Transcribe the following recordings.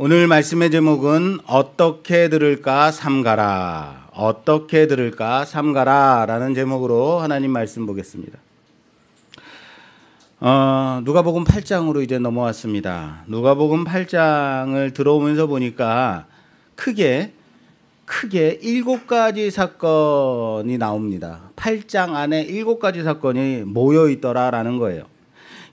오늘 말씀의 제목은 어떻게 들을까 삼가라, 어떻게 들을까 삼가라 라는 제목으로 하나님 말씀 보겠습니다. 누가복음 8장으로 이제 넘어왔습니다. 누가복음 8장을 들어오면서 보니까 크게 7가지 사건이 나옵니다. 8장 안에 7가지 사건이 모여 있더라라는 거예요.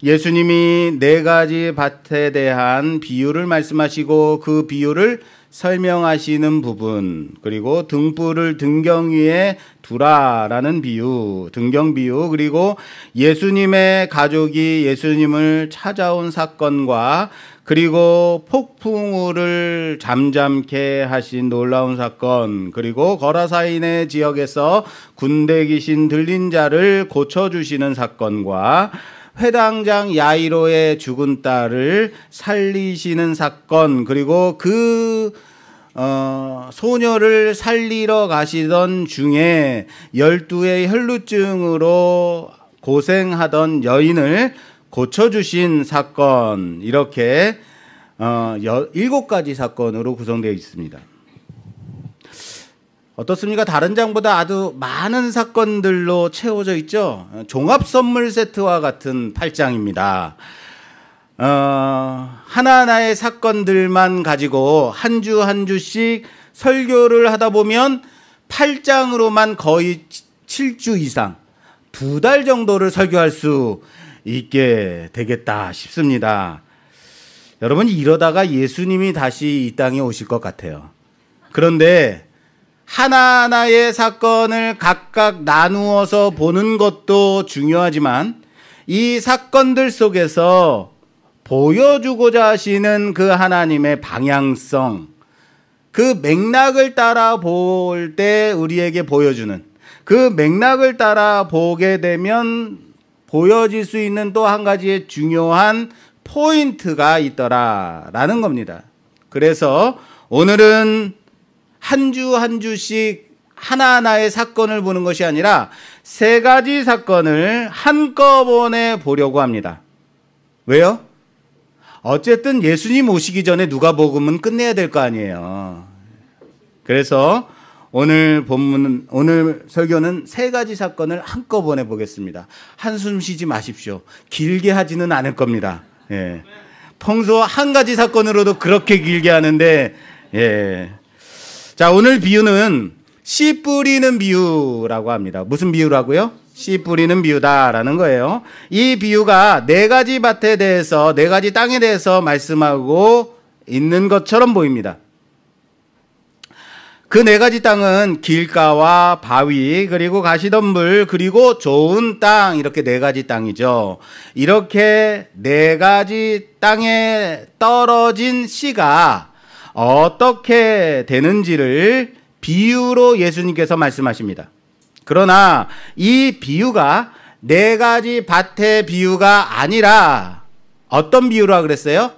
예수님이 4가지 밭에 대한 비유를 말씀하시고 그 비유를 설명하시는 부분, 그리고 등불을 등경 위에 두라라는 비유, 등경 비유, 그리고 예수님의 가족이 예수님을 찾아온 사건과 그리고 폭풍우를 잠잠케 하신 놀라운 사건, 그리고 거라사인의 지역에서 군대 귀신 들린 자를 고쳐주시는 사건과 회당장 야이로의 죽은 딸을 살리시는 사건, 그리고 그 소녀를 살리러 가시던 중에 12의 혈루증으로 고생하던 여인을 고쳐주신 사건, 이렇게 7가지 사건으로 구성되어 있습니다. 어떻습니까? 다른 장보다 아주 많은 사건들로 채워져 있죠. 종합선물 세트와 같은 8장입니다. 하나하나의 사건들만 가지고 한 주 한 주씩 설교를 하다 보면 8장으로만 거의 7주 이상, 2달 정도를 설교할 수 있게 되겠다 싶습니다. 여러분, 이러다가 예수님이 다시 이 땅에 오실 것 같아요. 그런데 하나하나의 사건을 각각 나누어서 보는 것도 중요하지만 이 사건들 속에서 보여주고자 하시는 그 하나님의 방향성, 그 맥락을 따라 볼 때 우리에게 보여주는, 그 맥락을 따라 보게 되면 보여질 수 있는 또 한 가지의 중요한 포인트가 있더라라는 겁니다. 그래서 오늘은 한 주 한 주씩 하나하나의 사건을 보는 것이 아니라 3가지 사건을 한꺼번에 보려고 합니다. 왜요? 어쨌든 예수님 오시기 전에 누가복음은 끝내야 될 거 아니에요. 그래서 오늘 설교는 3가지 사건을 한꺼번에 보겠습니다. 한숨 쉬지 마십시오. 길게 하지는 않을 겁니다. 예. 평소 한 가지 사건으로도 그렇게 길게 하는데, 예. 자, 오늘 비유는 씨 뿌리는 비유라고 합니다. 무슨 비유라고요? 씨 뿌리는 비유다라는 거예요. 이 비유가 4가지 밭에 대해서, 4가지 땅에 대해서 말씀하고 있는 것처럼 보입니다. 그 4가지 땅은 길가와 바위, 그리고 가시덤불, 그리고 좋은 땅, 이렇게 4가지 땅이죠. 이렇게 4가지 땅에 떨어진 씨가 어떻게 되는지를 비유로 예수님께서 말씀하십니다. 그러나 이 비유가 4가지 밭의 비유가 아니라 어떤 비유라 그랬어요?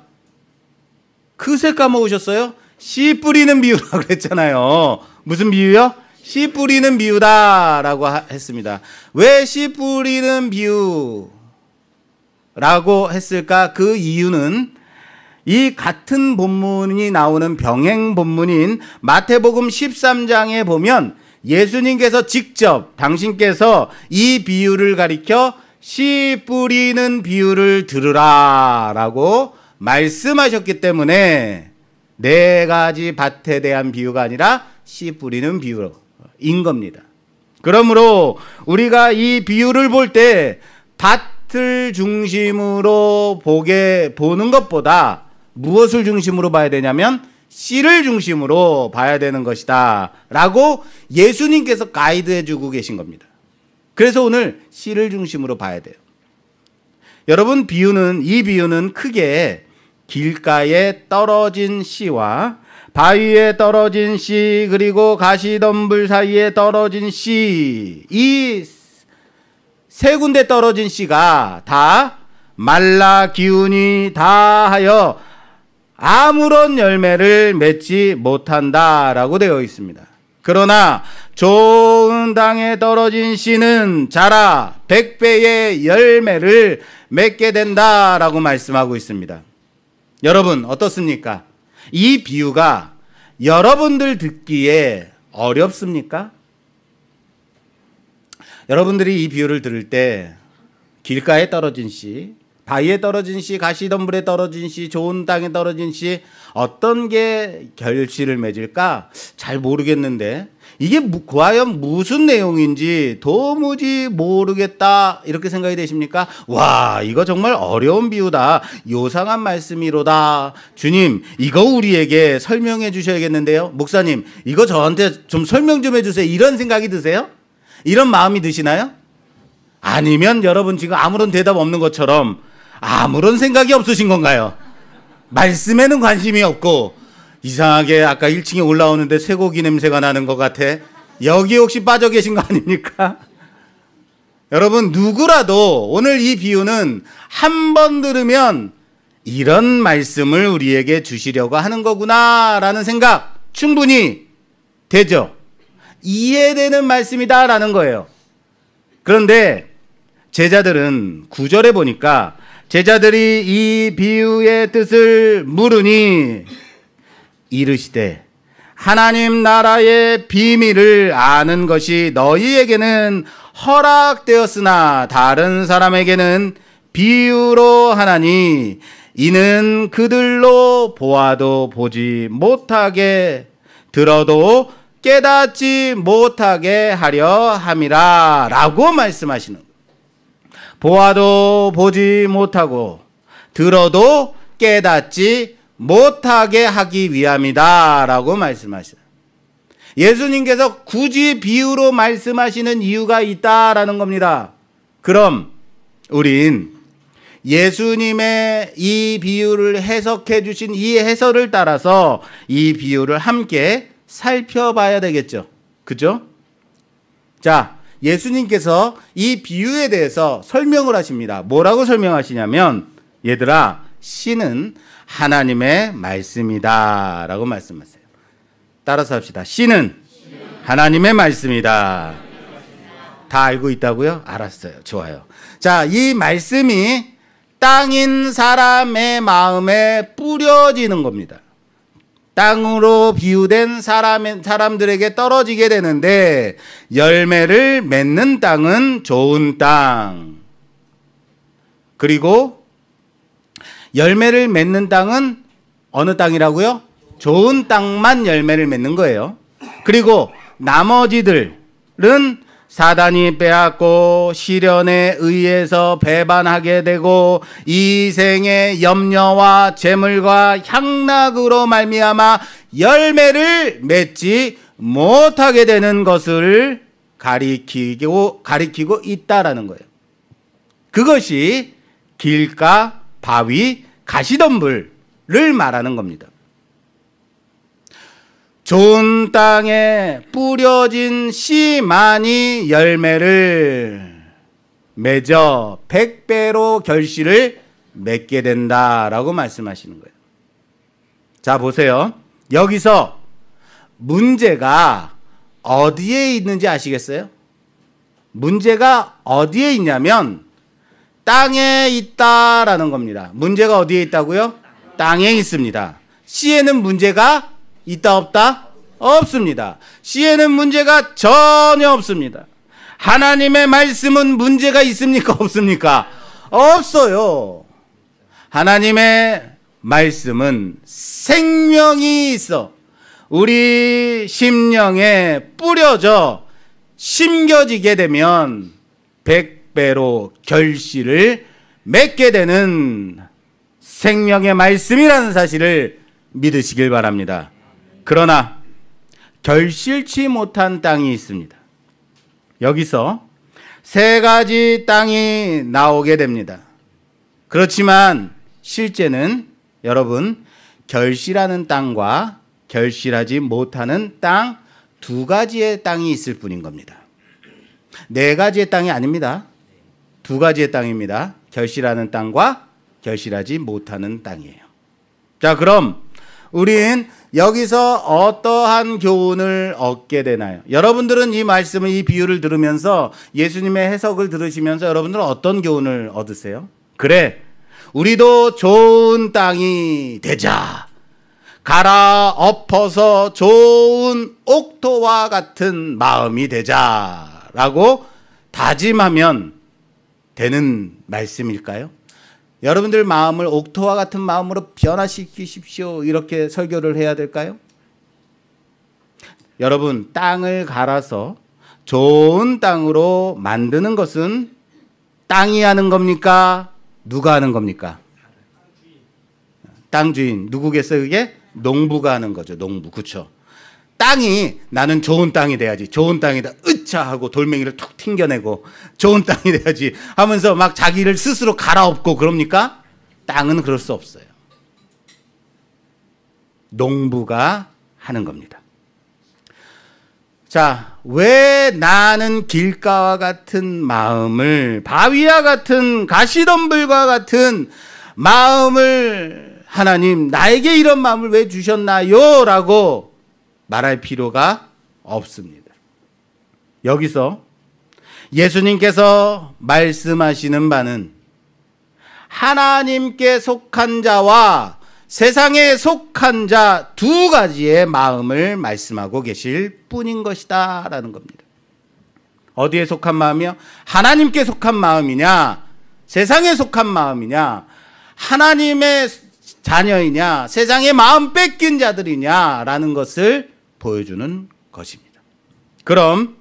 그새 까먹으셨어요? 씨 뿌리는 비유라고 그랬잖아요. 무슨 비유요? 씨 뿌리는 비유다라고 했습니다. 왜 씨 뿌리는 비유라고 했을까? 그 이유는 이 같은 본문이 나오는 병행 본문인 마태복음 13장에 보면 예수님께서 직접 당신께서 이 비유를 가리켜 씨 뿌리는 비유를 들으라 라고 말씀하셨기 때문에 4가지 밭에 대한 비유가 아니라 씨 뿌리는 비유인 겁니다. 그러므로 우리가 이 비유를 볼 때 밭을 중심으로 보는 것보다 무엇을 중심으로 봐야 되냐면 씨를 중심으로 봐야 되는 것이다 라고 예수님께서 가이드해 주고 계신 겁니다. 그래서 오늘 씨를 중심으로 봐야 돼요. 여러분, 이 비유는 크게 길가에 떨어진 씨와 바위에 떨어진 씨, 그리고 가시덤불 사이에 떨어진 씨, 이 3군데 떨어진 씨가 다 말라 기운이 다하여 아무런 열매를 맺지 못한다라고 되어 있습니다. 그러나 좋은 땅에 떨어진 씨는 자라 100배의 열매를 맺게 된다라고 말씀하고 있습니다. 여러분 어떻습니까? 이 비유가 여러분들 듣기에 어렵습니까? 여러분들이 이 비유를 들을 때 길가에 떨어진 씨, 바위에 떨어진 씨, 가시덤불에 떨어진 씨, 좋은 땅에 떨어진 씨, 어떤 게 결실을 맺을까? 잘 모르겠는데 이게 과연 무슨 내용인지 도무지 모르겠다 이렇게 생각이 되십니까? 와, 이거 정말 어려운 비유다. 요상한 말씀이로다. 주님, 이거 우리에게 설명해 주셔야겠는데요. 목사님, 이거 저한테 좀 설명 좀 해주세요. 이런 생각이 드세요? 이런 마음이 드시나요? 아니면 여러분 지금 아무런 대답 없는 것처럼 아무런 생각이 없으신 건가요? 말씀에는 관심이 없고 이상하게 아까 1층에 올라오는데 쇠고기 냄새가 나는 것 같아. 여기 혹시 빠져 계신 거 아닙니까? 여러분, 누구라도 오늘 이 비유는 한 번 들으면 이런 말씀을 우리에게 주시려고 하는 거구나 라는 생각 충분히 되죠. 이해되는 말씀이다라는 거예요. 그런데 제자들은 9절에 보니까 제자들이 이 비유의 뜻을 물으니 이르시되 하나님 나라의 비밀을 아는 것이 너희에게는 허락되었으나 다른 사람에게는 비유로 하나니 이는 그들로 보아도 보지 못하게 들어도 깨닫지 못하게 하려 함이라 라고 말씀하시는 거예요. 보아도 보지 못하고 들어도 깨닫지 못하게 하기 위함이다 라고 말씀하시죠. 예수님께서 굳이 비유로 말씀하시는 이유가 있다라는 겁니다. 그럼 우린 예수님의 이 비유를 해석해 주신 이 해설을 따라서 이 비유를 함께 살펴봐야 되겠죠. 그죠? 자, 예수님께서 이 비유에 대해서 설명을 하십니다. 뭐라고 설명하시냐면, 얘들아, 씨는 하나님의 말씀이다 라고 말씀하세요. 따라서 합시다. 씨는 하나님의 말씀이다. 다 알고 있다고요? 알았어요. 좋아요. 자, 이 말씀이 땅인 사람의 마음에 뿌려지는 겁니다. 땅으로 비유된 사람들에게 떨어지게 되는데 열매를 맺는 땅은 좋은 땅. 그리고 열매를 맺는 땅은 어느 땅이라고요? 좋은 땅만 열매를 맺는 거예요. 그리고 나머지들은 사단이 빼앗고 시련에 의해서 배반하게 되고 이 생의 염려와 재물과 향락으로 말미암아 열매를 맺지 못하게 되는 것을 가리키고 있다라는 거예요. 그것이 길가, 바위, 가시덤불을 말하는 겁니다. 좋은 땅에 뿌려진 씨만이 열매를 맺어 100배로 결실을 맺게 된다라고 말씀하시는 거예요. 자, 보세요. 여기서 문제가 어디에 있는지 아시겠어요? 문제가 어디에 있냐면 땅에 있다라는 겁니다. 문제가 어디에 있다고요? 땅에 있습니다. 씨에는 문제가 있다 없다? 없습니다. 씨에는 문제가 전혀 없습니다. 하나님의 말씀은 문제가 있습니까? 없습니까? 없어요. 하나님의 말씀은 생명이 있어 우리 심령에 뿌려져 심겨지게 되면 100배로 결실을 맺게 되는 생명의 말씀이라는 사실을 믿으시길 바랍니다. 그러나 결실치 못한 땅이 있습니다. 여기서 세 가지 땅이 나오게 됩니다. 그렇지만 실제는 여러분 결실하는 땅과 결실하지 못하는 땅 두 가지의 땅이 있을 뿐인 겁니다. 네 가지의 땅이 아닙니다. 두 가지의 땅입니다. 결실하는 땅과 결실하지 못하는 땅이에요. 자, 그럼 우린 여기서 어떠한 교훈을 얻게 되나요? 여러분들은 이 말씀을, 이 비유를 들으면서 예수님의 해석을 들으시면서 여러분들은 어떤 교훈을 얻으세요? 그래, 우리도 좋은 땅이 되자. 갈아엎어서 좋은 옥토와 같은 마음이 되자라고 다짐하면 되는 말씀일까요? 여러분들 마음을 옥토와 같은 마음으로 변화시키십시오. 이렇게 설교를 해야 될까요? 여러분, 땅을 갈아서 좋은 땅으로 만드는 것은 땅이 하는 겁니까? 누가 하는 겁니까? 땅 주인. 누구겠어요, 그게? 농부가 하는 거죠. 농부. 그렇죠. 땅이 나는 좋은 땅이 돼야지. 좋은 땅이다. 으차 하고 돌멩이를 툭 튕겨내고 좋은 땅이 돼야지 하면서 막 자기를 스스로 갈아엎고 그럽니까? 땅은 그럴 수 없어요. 농부가 하는 겁니다. 자, 왜 나는 길가와 같은 마음을, 바위와 같은 가시덤불과 같은 마음을 하나님 나에게 이런 마음을 왜 주셨나요? 라고 말할 필요가 없습니다. 여기서 예수님께서 말씀하시는 바는 하나님께 속한 자와 세상에 속한 자 두 가지의 마음을 말씀하고 계실 뿐인 것이다 라는 겁니다. 어디에 속한 마음이요? 하나님께 속한 마음이냐, 세상에 속한 마음이냐, 하나님의 자녀이냐, 세상에 마음 뺏긴 자들이냐 라는 것을 보여주는 것입니다. 그럼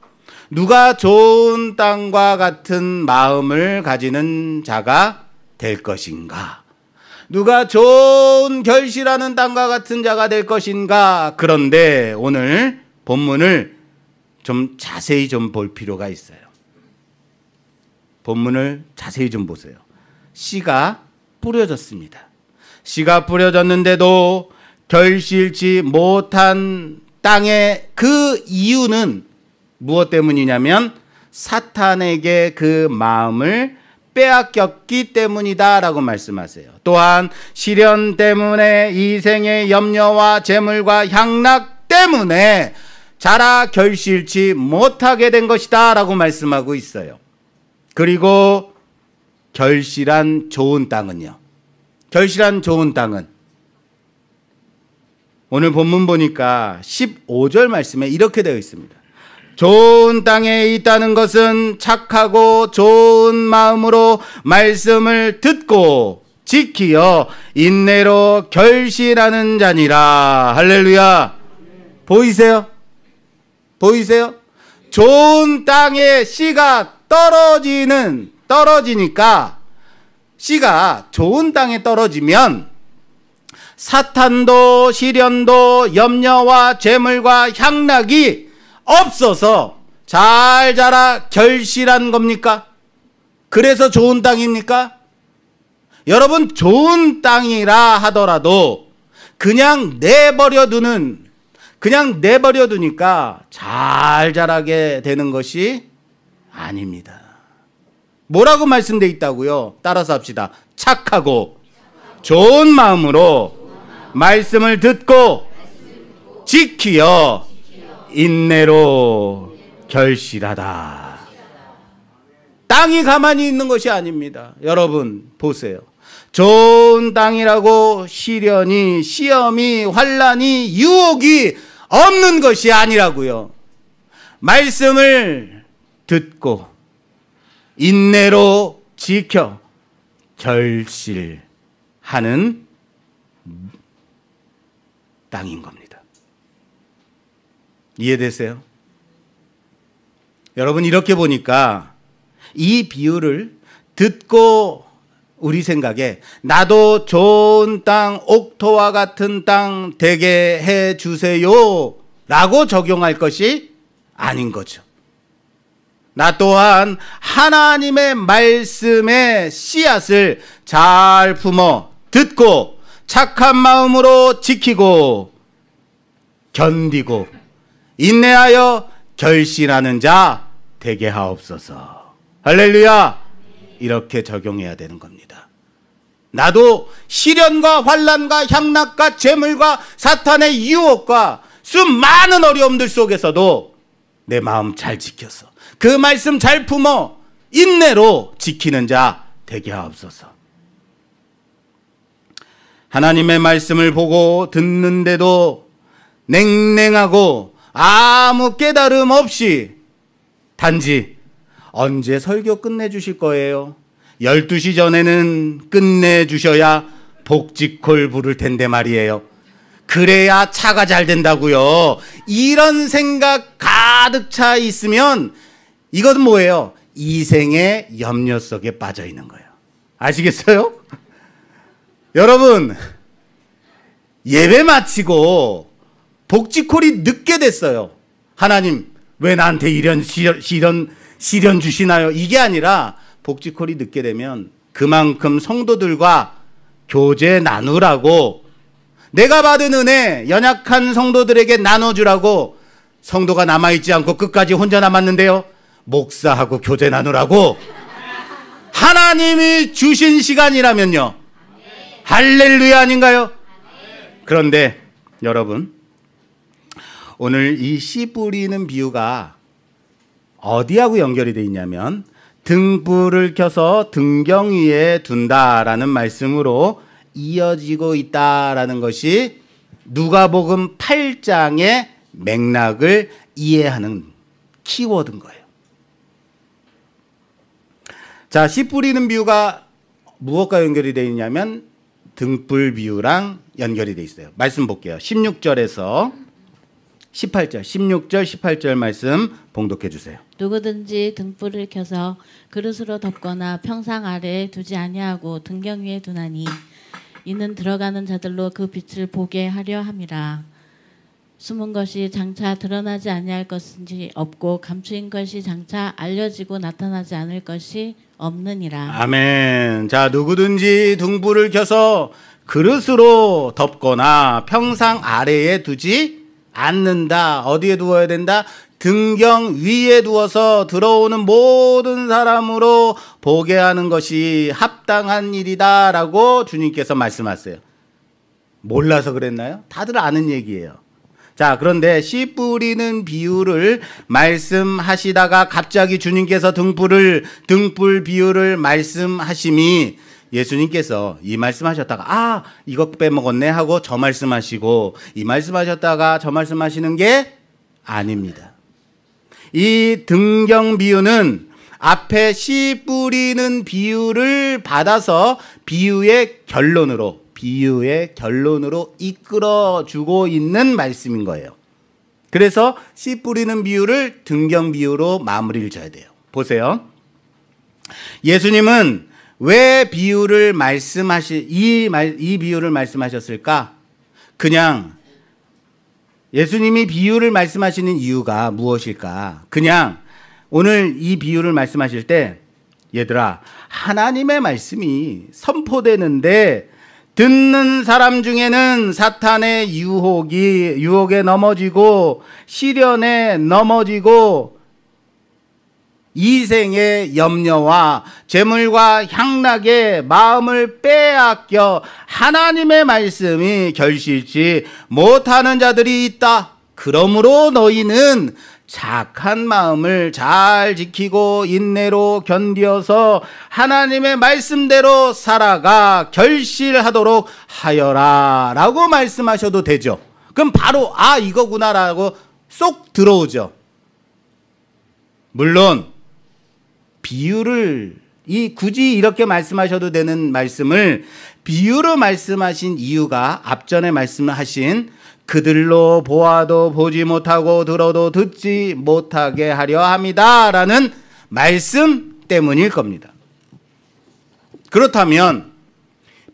누가 좋은 땅과 같은 마음을 가지는 자가 될 것인가? 누가 좋은 결실하는 땅과 같은 자가 될 것인가? 그런데 오늘 본문을 좀 자세히 좀 볼 필요가 있어요. 본문을 자세히 좀 보세요. 씨가 뿌려졌습니다. 씨가 뿌려졌는데도 결실치 못한 땅의 그 이유는 무엇 때문이냐면 사탄에게 그 마음을 빼앗겼기 때문이다라고 말씀하세요. 또한 시련 때문에 이생의 염려와 재물과 향락 때문에 자라 결실치 못하게 된 것이다 라고 말씀하고 있어요. 그리고 결실한 좋은 땅은요. 결실한 좋은 땅은 오늘 본문 보니까 15절 말씀에 이렇게 되어 있습니다. 좋은 땅에 있다는 것은 착하고 좋은 마음으로 말씀을 듣고 지키어 인내로 결실하는 자니라. 할렐루야. 보이세요? 보이세요? 좋은 땅에 씨가 떨어지니까 씨가 좋은 땅에 떨어지면 사탄도 시련도 염려와 재물과 향락이 없어서 잘 자라 결실한 겁니까? 그래서 좋은 땅입니까? 여러분, 좋은 땅이라 하더라도 그냥 내버려 두니까 잘 자라게 되는 것이 아닙니다. 뭐라고 말씀되어 있다고요? 따라서 합시다. 착하고 좋은 마음으로 말씀을 듣고 지키어 인내로 결실하다. 땅이 가만히 있는 것이 아닙니다. 여러분 보세요. 좋은 땅이라고 시련이, 시험이, 환난이, 유혹이 없는 것이 아니라고요. 말씀을 듣고 인내로 지켜 결실하는 땅인 겁니다. 이해되세요? 여러분, 이렇게 보니까 이 비유를 듣고 우리 생각에 나도 좋은 땅, 옥토와 같은 땅 되게 해 주세요 라고 적용할 것이 아닌 거죠. 나 또한 하나님의 말씀의 씨앗을 잘 품어 듣고 착한 마음으로 지키고 견디고 인내하여 결실하는 자 되게 하옵소서. 할렐루야. 이렇게 적용해야 되는 겁니다. 나도 시련과 환난과 향락과 재물과 사탄의 유혹과 수많은 어려움들 속에서도 내 마음 잘 지켜서 그 말씀 잘 품어 인내로 지키는 자 되게 하옵소서. 하나님의 말씀을 보고 듣는데도 냉랭하고 아무 깨달음 없이 단지 언제 설교 끝내주실 거예요? 12시 전에는 끝내주셔야 복지콜 부를 텐데 말이에요. 그래야 차가 잘 된다고요. 이런 생각 가득 차 있으면 이것은 뭐예요? 이생의 염려 속에 빠져 있는 거예요. 아시겠어요? 여러분, 예배 마치고 복지콜이 늦게 됐어요. 하나님, 왜 나한테 이런 시련 주시나요? 이게 아니라 복지콜이 늦게 되면 그만큼 성도들과 교제 나누라고, 내가 받은 은혜 연약한 성도들에게 나눠주라고, 성도가 남아있지 않고 끝까지 혼자 남았는데요, 목사하고 교제 나누라고 하나님이 주신 시간이라면요. 할렐루야 아닌가요? 그런데 여러분, 오늘 이 씨 뿌리는 비유가 어디하고 연결이 되어 있냐면 등불을 켜서 등경 위에 둔다라는 말씀으로 이어지고 있다라는 것이 누가복음 8장의 맥락을 이해하는 키워드인 거예요. 자, 씨 뿌리는 비유가 무엇과 연결이 되어 있냐면 등불 비유랑 연결이 되어 있어요. 말씀 볼게요. 16절에서 18절, 16절, 18절 말씀 봉독해 주세요. 누구든지 등불을 켜서 그릇으로 덮거나 평상 아래에 두지 아니하고 등경 위에 두나니 이는 들어가는 자들로 그 빛을 보게 하려 함이라. 숨은 것이 장차 드러나지 아니할 것인지 없고 감추인 것이 장차 알려지고 나타나지 않을 것이 없느니라. 아멘. 자, 누구든지 등불을 켜서 그릇으로 덮거나 평상 아래에 두지 않는다. 어디에 두어야 된다? 등경 위에 두어서 들어오는 모든 사람으로 보게 하는 것이 합당한 일이다라고 주님께서 말씀하세요. 몰라서 그랬나요? 다들 아는 얘기예요. 자, 그런데 씨 뿌리는 비유를 말씀하시다가 갑자기 주님께서 등불 비유를 말씀하심이, 예수님께서 이 말씀하셨다가 이거 빼먹었네 하고 저 말씀하시고 이 말씀하셨다가 저 말씀하시는 게 아닙니다. 이 등경 비유는 앞에 씨 뿌리는 비유를 받아서 비유의 결론으로 이끌어주고 있는 말씀인 거예요. 그래서 씨 뿌리는 비유를 등경 비유로 마무리를 져야 돼요. 보세요. 예수님은 왜 비유를 이 비유를 말씀하셨을까? 그냥 예수님이 비유를 말씀하시는 이유가 무엇일까? 그냥 오늘 이 비유를 말씀하실 때, 얘들아, 하나님의 말씀이 선포되는데 듣는 사람 중에는 사탄의 유혹에 넘어지고 시련에 넘어지고 이생의 염려와 재물과 향락에 마음을 빼앗겨 하나님의 말씀이 결실치 못하는 자들이 있다. 그러므로 너희는 착한 마음을 잘 지키고 인내로 견디어서 하나님의 말씀대로 살아가 결실하도록 하여라 라고 말씀하셔도 되죠. 그럼 바로 이거구나 라고 쏙 들어오죠. 물론 비유를 굳이 이렇게 말씀하셔도 되는 말씀을 비유로 말씀하신 이유가 앞전에 말씀하신 그들로 보아도 보지 못하고 들어도 듣지 못하게 하려 함이다 라는 말씀 때문일 겁니다. 그렇다면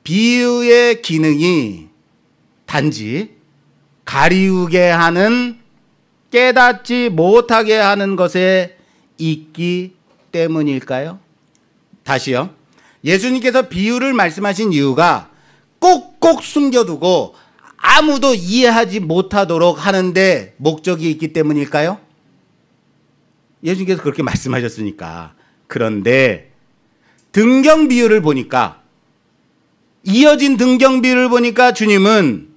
비유의 기능이 단지 가리우게 하는, 깨닫지 못하게 하는 것에 있기 때문일까요? 다시요. 예수님께서 비유를 말씀하신 이유가 꼭꼭 숨겨두고 아무도 이해하지 못하도록 하는데 목적이 있기 때문일까요? 예수님께서 그렇게 말씀하셨으니까. 그런데 등경 비유를 보니까, 이어진 등경 비유를 보니까 주님은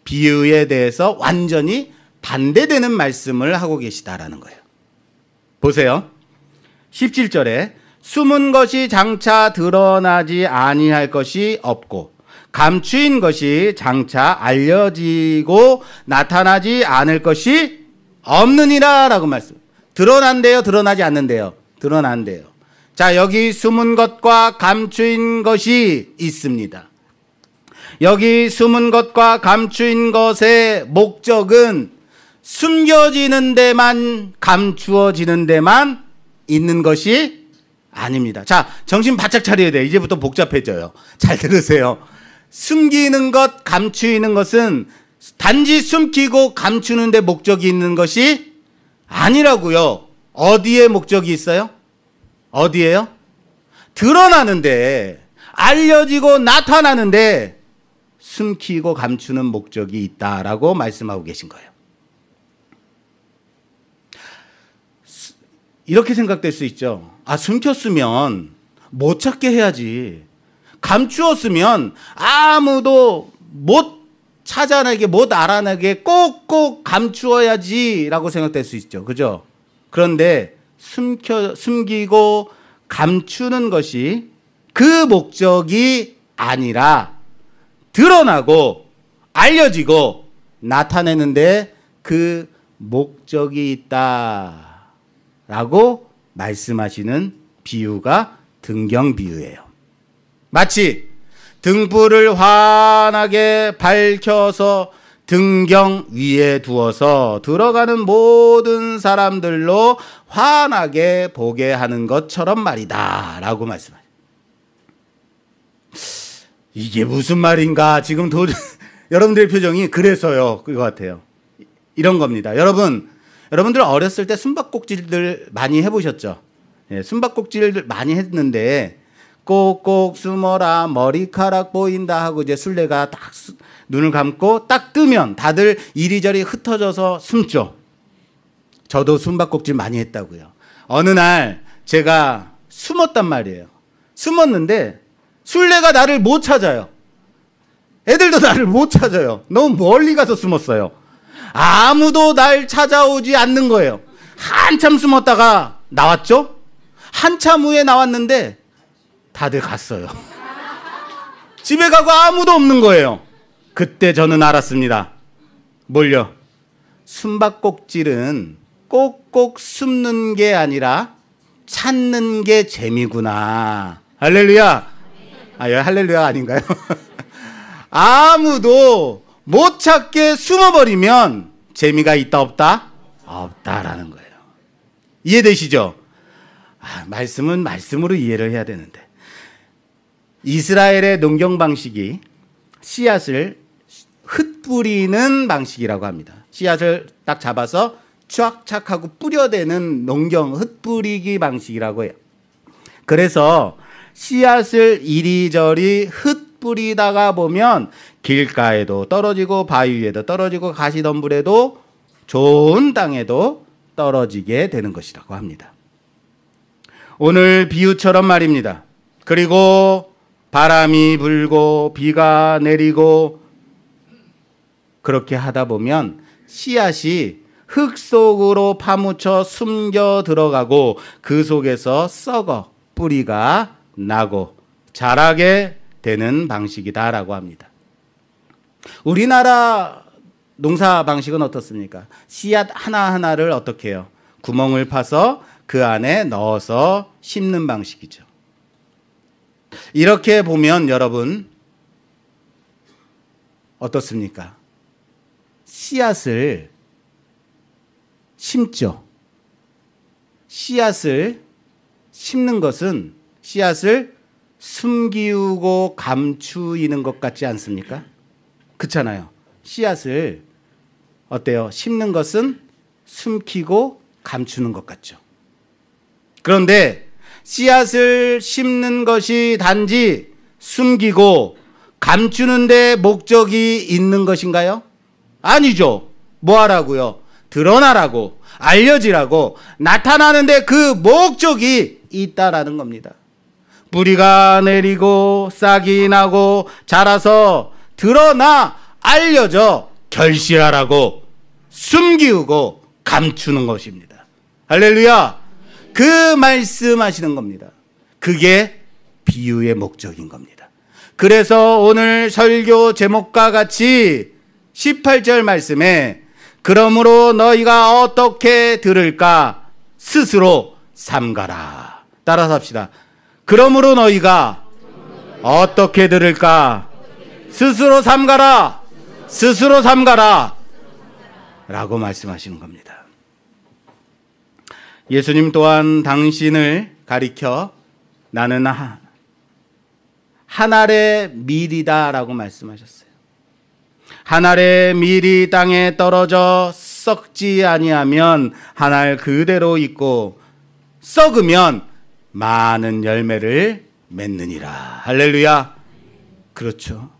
비유에 대해서 완전히 반대되는 말씀을 하고 계시다라는 거예요. 보세요. 17절에 숨은 것이 장차 드러나지 아니할 것이 없고 감추인 것이 장차 알려지고 나타나지 않을 것이 없느니라 라고 말씀. 드러난대요, 드러나지 않는데요? 드러난대요. 자, 여기 숨은 것과 감추인 것이 있습니다. 여기 숨은 것과 감추인 것의 목적은 숨겨지는 데만, 감추어지는 데만 있는 것이 아닙니다. 자, 정신 바짝 차려야 돼요. 이제부터 복잡해져요. 잘 들으세요. 숨기는 것, 감추이는 것은 단지 숨기고 감추는 데 목적이 있는 것이 아니라고요. 어디에 목적이 있어요? 어디에요? 드러나는데, 알려지고 나타나는데 숨기고 감추는 목적이 있다라고 말씀하고 계신 거예요. 이렇게 생각될 수 있죠. 아, 숨겼으면 못 찾게 해야지. 감추었으면 아무도 못 찾아내게, 못 알아내게 꼭꼭 감추어야지 라고 생각될 수 있죠. 그죠? 그런데 숨기고 감추는 것이 그 목적이 아니라 드러나고 알려지고 나타내는데 그 목적이 있다라고 말씀하시는 비유가 등경 비유예요. 마치 등불을 환하게 밝혀서 등경 위에 두어서 들어가는 모든 사람들로 환하게 보게 하는 것처럼 말이다 라고 말씀하세요. 이게 무슨 말인가 지금 여러분들의 표정이 그래서요 그거 같아요. 이런 겁니다. 여러분들 어렸을 때 숨바꼭질들 많이 해보셨죠? 예, 숨바꼭질들 많이 했는데 꼭꼭 숨어라 머리카락 보인다 하고 이제 술래가 딱 눈을 감고 딱 뜨면 다들 이리저리 흩어져서 숨죠. 저도 숨바꼭질 많이 했다고요. 어느 날 제가 숨었단 말이에요. 숨었는데 술래가 나를 못 찾아요. 애들도 나를 못 찾아요. 너무 멀리 가서 숨었어요. 아무도 날 찾아오지 않는 거예요. 한참 숨었다가 나왔죠? 한참 후에 나왔는데 다들 갔어요. 집에 가고 아무도 없는 거예요. 그때 저는 알았습니다. 뭘요? 숨바꼭질은 꼭꼭 숨는 게 아니라 찾는 게 재미구나. 할렐루야. 아, 여기 할렐루야 아닌가요? 아무도 못 찾게 숨어버리면 재미가 있다 없다? 없다라는 거예요. 이해되시죠? 아, 말씀은 말씀으로 이해를 해야 되는데 이스라엘의 농경 방식이 씨앗을 흩뿌리는 방식이라고 합니다. 씨앗을 딱 잡아서 쫙쫙 하고 뿌려대는 농경 흩뿌리기 방식이라고 해요. 그래서 씨앗을 이리저리 흩뿌리다가 보면 길가에도 떨어지고 바위 위에도 떨어지고 가시덤불에도 좋은 땅에도 떨어지게 되는 것이라고 합니다. 오늘 비유처럼 말입니다. 그리고 바람이 불고 비가 내리고 그렇게 하다 보면 씨앗이 흙 속으로 파묻혀 숨겨 들어가고 그 속에서 썩어 뿌리가 나고 자라게 되는 방식이다라고 합니다. 우리나라 농사 방식은 어떻습니까? 씨앗 하나하나를 어떻게 해요? 구멍을 파서 그 안에 넣어서 심는 방식이죠. 이렇게 보면 여러분 어떻습니까? 씨앗을 심죠. 씨앗을 심는 것은 씨앗을 숨기우고 감추이는 것 같지 않습니까? 그렇잖아요. 씨앗을 어때요? 심는 것은 숨기고 감추는 것 같죠. 그런데 씨앗을 심는 것이 단지 숨기고 감추는 데 목적이 있는 것인가요? 아니죠. 뭐 하라고요? 드러나라고, 알려지라고, 나타나는데 그 목적이 있다라는 겁니다. 뿌리가 내리고 싹이 나고 자라서 드러나 알려져 결실하라고 숨기우고 감추는 것입니다. 할렐루야. 그 말씀하시는 겁니다. 그게 비유의 목적인 겁니다. 그래서 오늘 설교 제목과 같이 18절 말씀에 그러므로 너희가 어떻게 들을까 스스로 삼가라. 따라서 합시다. 그러므로 너희가 어떻게 들을까 스스로 삼가라. 스스로 삼가라 라고 말씀하시는 겁니다. 예수님 또한 당신을 가리켜 나는 한 알의 밀이다 라고 말씀하셨어요. 한 알의 밀이 땅에 떨어져 썩지 아니하면 한 알 그대로 있고 썩으면 많은 열매를 맺느니라. 할렐루야. 그렇죠.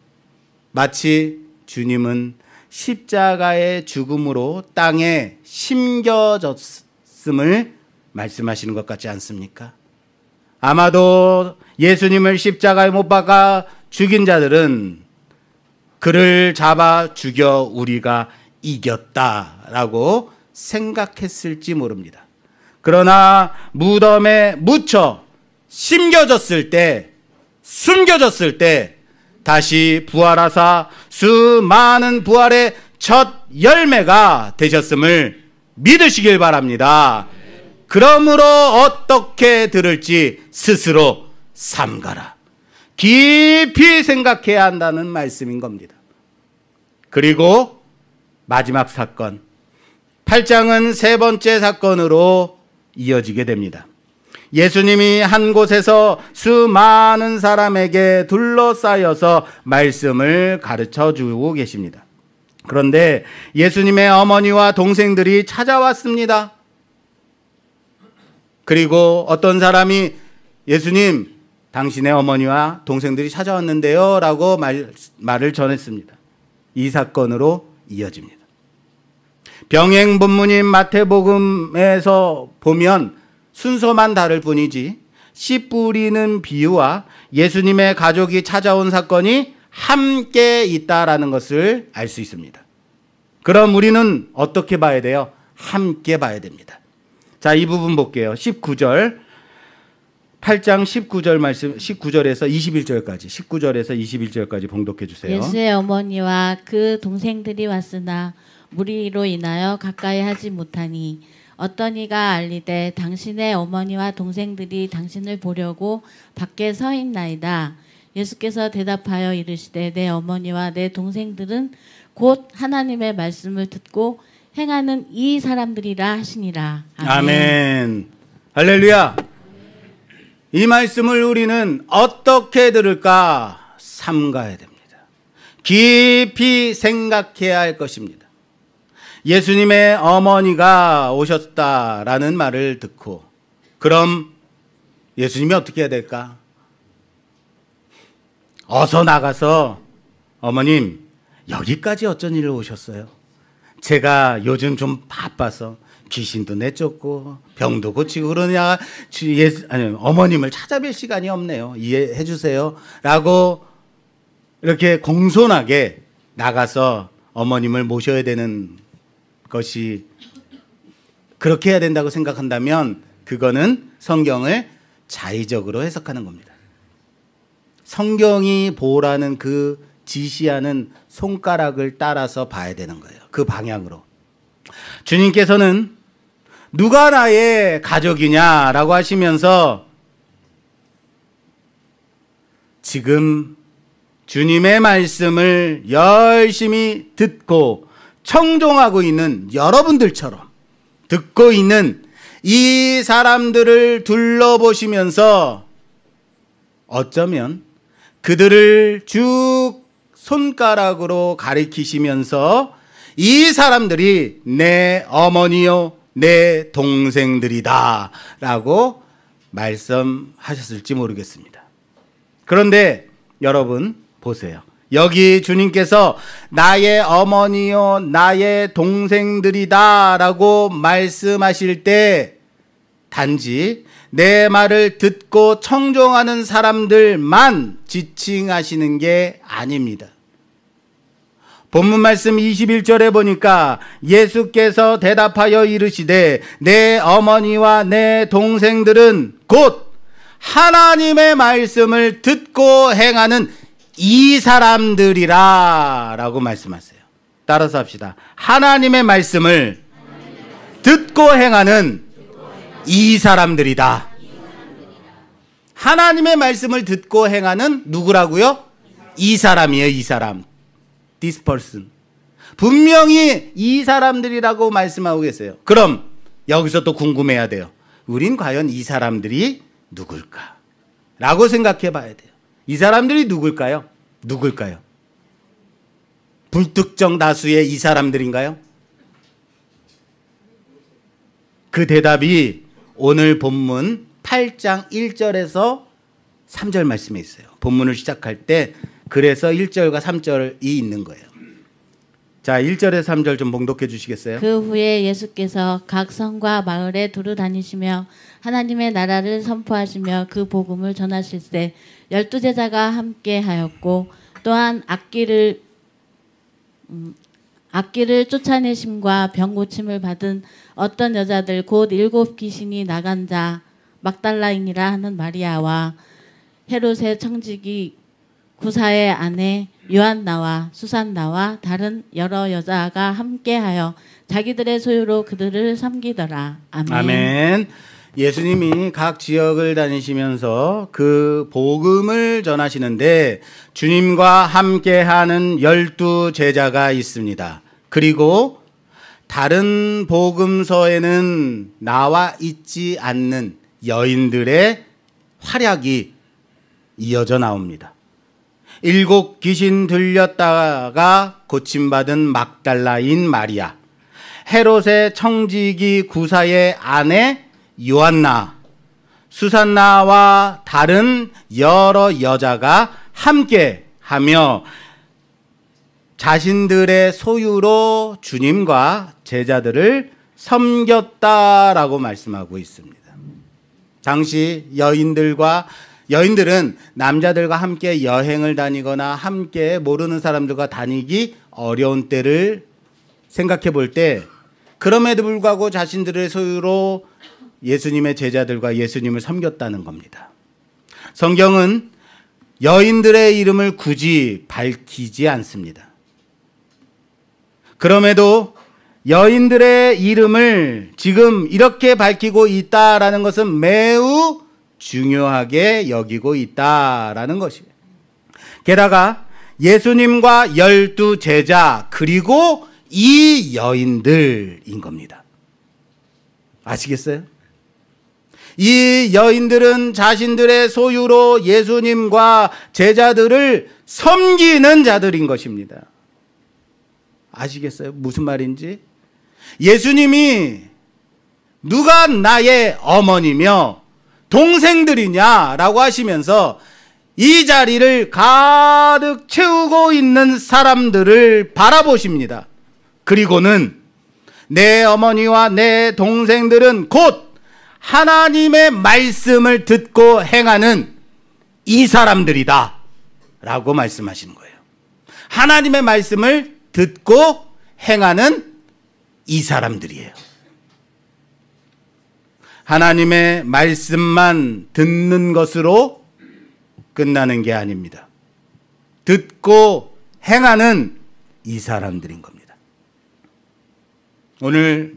마치 주님은 십자가의 죽음으로 땅에 심겨졌음을 말씀하시는 것 같지 않습니까? 아마도 예수님을 십자가에 못 박아 죽인 자들은 그를 잡아 죽여 우리가 이겼다라고 생각했을지 모릅니다. 그러나 무덤에 묻혀 숨겨졌을 때 다시 부활하사 수많은 부활의 첫 열매가 되셨음을 믿으시길 바랍니다. 그러므로 어떻게 들을지 스스로 삼가라. 깊이 생각해야 한다는 말씀인 겁니다. 그리고 마지막 사건 8장은 세 번째 사건으로 이어지게 됩니다. 예수님이 한 곳에서 수많은 사람에게 둘러싸여서 말씀을 가르쳐 주고 계십니다. 그런데 예수님의 어머니와 동생들이 찾아왔습니다. 그리고 어떤 사람이 예수님, 당신의 어머니와 동생들이 찾아왔는데요 라고 말을 전했습니다. 이 사건으로 이어집니다. 병행 본문인 마태복음에서 보면 순서만 다를 뿐이지 씨 뿌리는 비유와 예수님의 가족이 찾아온 사건이 함께 있다라는 것을 알 수 있습니다. 그럼 우리는 어떻게 봐야 돼요? 함께 봐야 됩니다. 자, 이 부분 볼게요. 19절 8장 19절 말씀 19절에서 21절까지 봉독해 주세요. 예수의 어머니와 그 동생들이 왔으나 무리로 인하여 가까이 하지 못하니 어떤 이가 알리되 당신의 어머니와 동생들이 당신을 보려고 밖에 서 있나이다. 예수께서 대답하여 이르시되 내 어머니와 내 동생들은 곧 하나님의 말씀을 듣고 행하는 이 사람들이라 하시니라. 아멘. 아멘. 할렐루야. 이 말씀을 우리는 어떻게 들을까 삼가야 됩니다. 깊이 생각해야 할 것입니다. 예수님의 어머니가 오셨다라는 말을 듣고 그럼 예수님이 어떻게 해야 될까? 어서 나가서 어머님 여기까지 어쩐 일로 오셨어요? 제가 요즘 좀 바빠서 귀신도 내쫓고 병도 고치고 그러냐 어머님을 찾아뵐 시간이 없네요. 이해해 주세요 라고 이렇게 공손하게 나가서 어머님을 모셔야 되는 것이 그렇게 해야 된다고 생각한다면 그거는 성경을 자의적으로 해석하는 겁니다. 성경이 보라는 그 지시하는 손가락을 따라서 봐야 되는 거예요. 그 방향으로. 주님께서는 누가 나의 가족이냐라고 하시면서 지금 주님의 말씀을 열심히 듣고 청종하고 있는 여러분들처럼 듣고 있는 이 사람들을 둘러보시면서 어쩌면 그들을 쭉 손가락으로 가리키시면서 이 사람들이 내 어머니요 내 동생들이다 라고 말씀하셨을지 모르겠습니다. 그런데 여러분 보세요. 여기 주님께서 나의 어머니요 나의 동생들이다 라고 말씀하실 때 단지 내 말을 듣고 청종하는 사람들만 지칭하시는 게 아닙니다. 본문 말씀 21절에 보니까 예수께서 대답하여 이르시되 내 어머니와 내 동생들은 곧 하나님의 말씀을 듣고 행하는 이 사람들이라 라고 말씀하세요. 따라서 합시다. 하나님의 말씀을 듣고 행하는 이 사람들이다. 하나님의 말씀을 듣고 행하는 누구라고요? 이 사람이에요. 이 사람. This person. 분명히 이 사람들이라고 말씀하고 계세요. 그럼 여기서 또 궁금해야 돼요. 우린 과연 이 사람들이 누굴까? 라고 생각해 봐야 돼요. 이 사람들이 누굴까요? 누굴까요? 불특정 다수의 이 사람들인가요? 그 대답이 오늘 본문 8장 1절에서 3절 말씀에 있어요. 본문을 시작할 때 그래서 1절과 3절이 있는 거예요. 자, 1절에서 3절 좀 봉독해 주시겠어요? 그 후에 예수께서 각 성과 마을에 두루 다니시며 하나님의 나라를 선포하시며 그 복음을 전하실세 12제자가 함께 하였고 또한 악기를 쫓아내심과 병 고침을 받은 어떤 여자들 곧 7 귀신이 나간 자 막달라인이라 하는 마리아와 헤롯의 청지기 구사의 아내 요한나와 수산나와 다른 여러 여자가 함께하여 자기들의 소유로 그들을 섬기더라. 아멘. 아멘. 예수님이 각 지역을 다니시면서 그 복음을 전하시는데 주님과 함께하는 12제자가 있습니다. 그리고 다른 복음서에는 나와 있지 않는 여인들의 활약이 이어져 나옵니다. 7 귀신 들렸다가 고침받은 막달라인 마리아, 헤롯의 청지기 구사의 아내 요한나, 수산나와 다른 여러 여자가 함께 하며 자신들의 소유로 주님과 제자들을 섬겼다라고 말씀하고 있습니다. 당시 여인들은 남자들과 함께 여행을 다니거나 함께 모르는 사람들과 다니기 어려운 때를 생각해 볼 때 그럼에도 불구하고 자신들의 소유로 예수님의 제자들과 예수님을 섬겼다는 겁니다. 성경은 여인들의 이름을 굳이 밝히지 않습니다. 그럼에도 여인들의 이름을 지금 이렇게 밝히고 있다라는 것은 매우 중요하게 여기고 있다라는 것이에요. 게다가 예수님과 12제자 그리고 이 여인들인 겁니다. 아시겠어요? 이 여인들은 자신들의 소유로 예수님과 제자들을 섬기는 자들인 것입니다. 아시겠어요? 무슨 말인지? 예수님이 누가 나의 어머니며 동생들이냐라고 하시면서 이 자리를 가득 채우고 있는 사람들을 바라보십니다. 그리고는 내 어머니와 내 동생들은 곧 하나님의 말씀을 듣고 행하는 이 사람들이다 라고 말씀하시는 거예요. 하나님의 말씀을 듣고 행하는 이 사람들이에요. 하나님의 말씀만 듣는 것으로 끝나는 게 아닙니다. 듣고 행하는 이 사람들인 겁니다. 오늘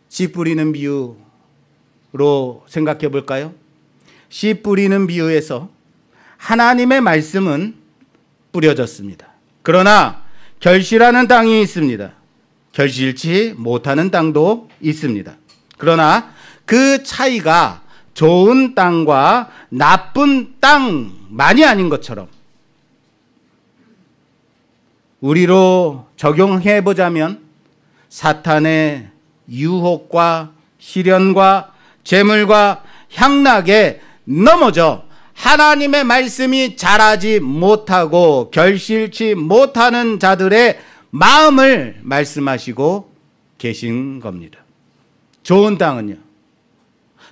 씨 뿌리는 비유로 생각해 볼까요? 씨 뿌리는 비유에서 하나님의 말씀은 뿌려졌습니다. 그러나 결실하는 땅이 있습니다. 결실치 못하는 땅도 있습니다. 그러나 그 차이가 좋은 땅과 나쁜 땅만이 아닌 것처럼 우리로 적용해 보자면 사탄의 유혹과 시련과 재물과 향락에 넘어져 하나님의 말씀이 자라지 못하고 결실치 못하는 자들의 마음을 말씀하시고 계신 겁니다. 좋은 땅은요.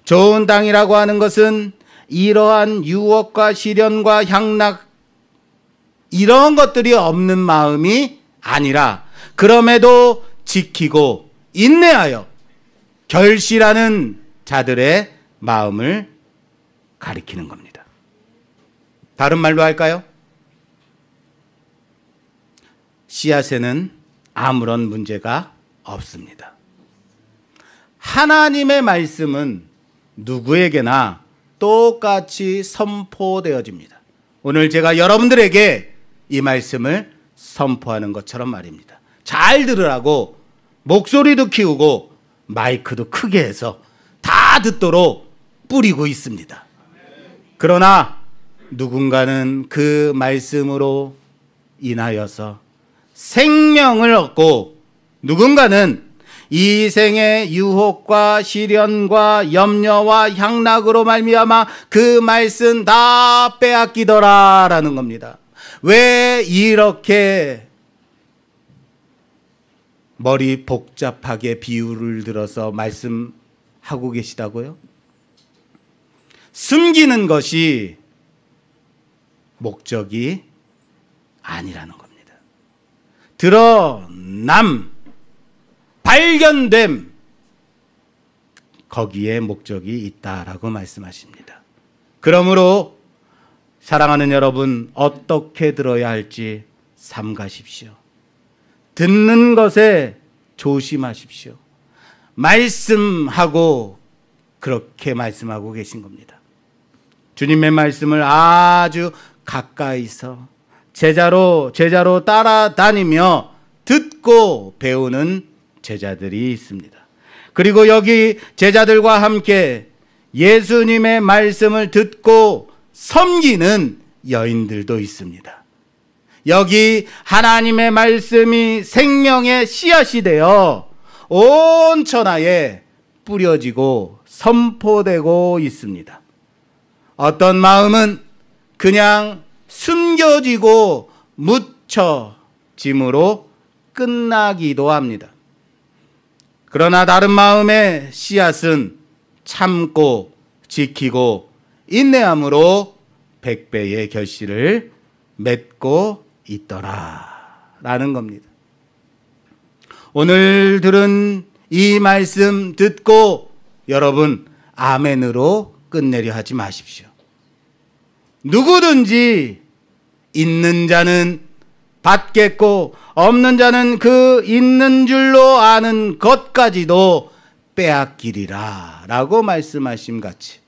좋은 땅이라고 하는 것은 이러한 유혹과 시련과 향락 이런 것들이 없는 마음이 아니라 그럼에도 지키고 인내하여 결실하는 자들의 마음을 가리키는 겁니다. 다른 말로 할까요? 씨앗에는 아무런 문제가 없습니다. 하나님의 말씀은 누구에게나 똑같이 선포되어집니다. 오늘 제가 여러분들에게 이 말씀을 선포하는 것처럼 말입니다. 잘 들으라고 목소리도 키우고 마이크도 크게 해서 다 듣도록 뿌리고 있습니다. 그러나 누군가는 그 말씀으로 인하여서 생명을 얻고, 누군가는 이 생의 유혹과 시련과 염려와 향락으로 말미암아 그 말씀 다 빼앗기더라라는 겁니다. 왜 이렇게 머리 복잡하게 비유를 들어서 말씀하고 계시다고요? 숨기는 것이 목적이 아니라는 겁니다. 드러남, 발견됨, 거기에 목적이 있다라고 말씀하십니다. 그러므로 사랑하는 여러분, 어떻게 들어야 할지 삼가십시오. 듣는 것에 조심하십시오. 말씀하고 그렇게 말씀하고 계신 겁니다. 주님의 말씀을 아주 가까이서 제자로 따라다니며 듣고 배우는 제자들이 있습니다. 그리고 여기 제자들과 함께 예수님의 말씀을 듣고 섬기는 여인들도 있습니다. 여기 하나님의 말씀이 생명의 씨앗이 되어 온 천하에 뿌려지고 선포되고 있습니다. 어떤 마음은 그냥 숨겨지고 묻혀짐으로 끝나기도 합니다. 그러나 다른 마음의 씨앗은 참고 지키고 인내함으로 100배의 결실을 맺고 있더라라는 겁니다. 오늘 들은 이 말씀 듣고 여러분 아멘으로 끝내려 하지 마십시오. 누구든지 있는 자는 받겠고 없는 자는 그 있는 줄로 아는 것까지도 빼앗기리라 라고 말씀하심 같이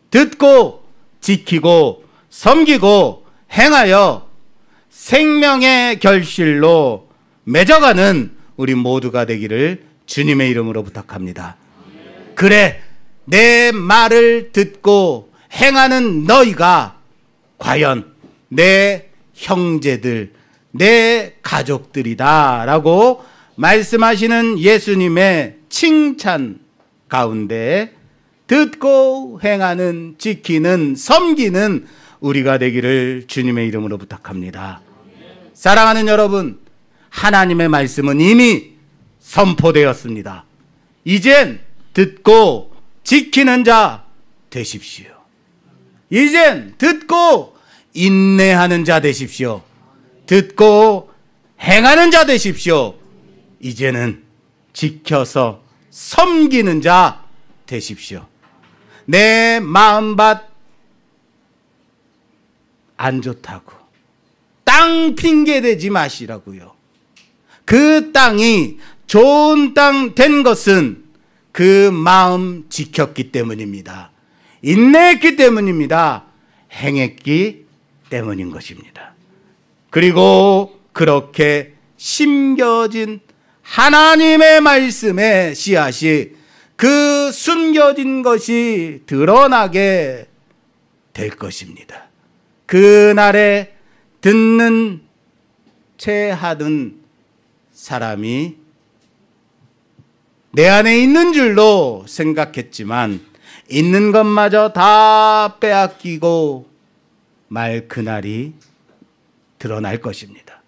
듣고 지키고 섬기고 행하여 생명의 결실로 맺어가는 우리 모두가 되기를 주님의 이름으로 부탁합니다. 그래, 내 말을 듣고 행하는 너희가 과연 내 형제들, 내 가족들이다 라고 말씀하시는 예수님의 칭찬 가운데 듣고 행하는, 지키는, 섬기는 우리가 되기를 주님의 이름으로 부탁합니다. 사랑하는 여러분, 하나님의 말씀은 이미 선포되었습니다. 이젠 듣고 지키는 자 되십시오. 이젠 듣고 인내하는 자 되십시오. 듣고 행하는 자 되십시오. 이제는 지켜서 섬기는 자 되십시오. 내 마음밭 안 좋다고 땅 핑계대지 마시라고요. 그 땅이 좋은 땅 된 것은 그 마음 지켰기 때문입니다. 인내했기 때문입니다. 행했기 때문인 것입니다. 그리고 그렇게 심겨진 하나님의 말씀의 씨앗이 그 숨겨진 것이 드러나게 될 것입니다. 그날에 듣는 채 하던 사람이 내 안에 있는 줄로 생각했지만 있는 것마저 다 빼앗기고 말 그날이 드러날 것입니다.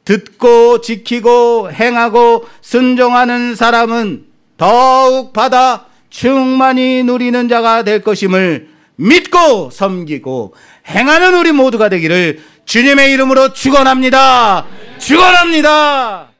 듣고 지키고 행하고 순종하는 사람은 더욱 받아 충만히 누리는 자가 될 것임을 믿고 섬기고 행하는 우리 모두가 되기를 주님의 이름으로 축원합니다. 축원합니다.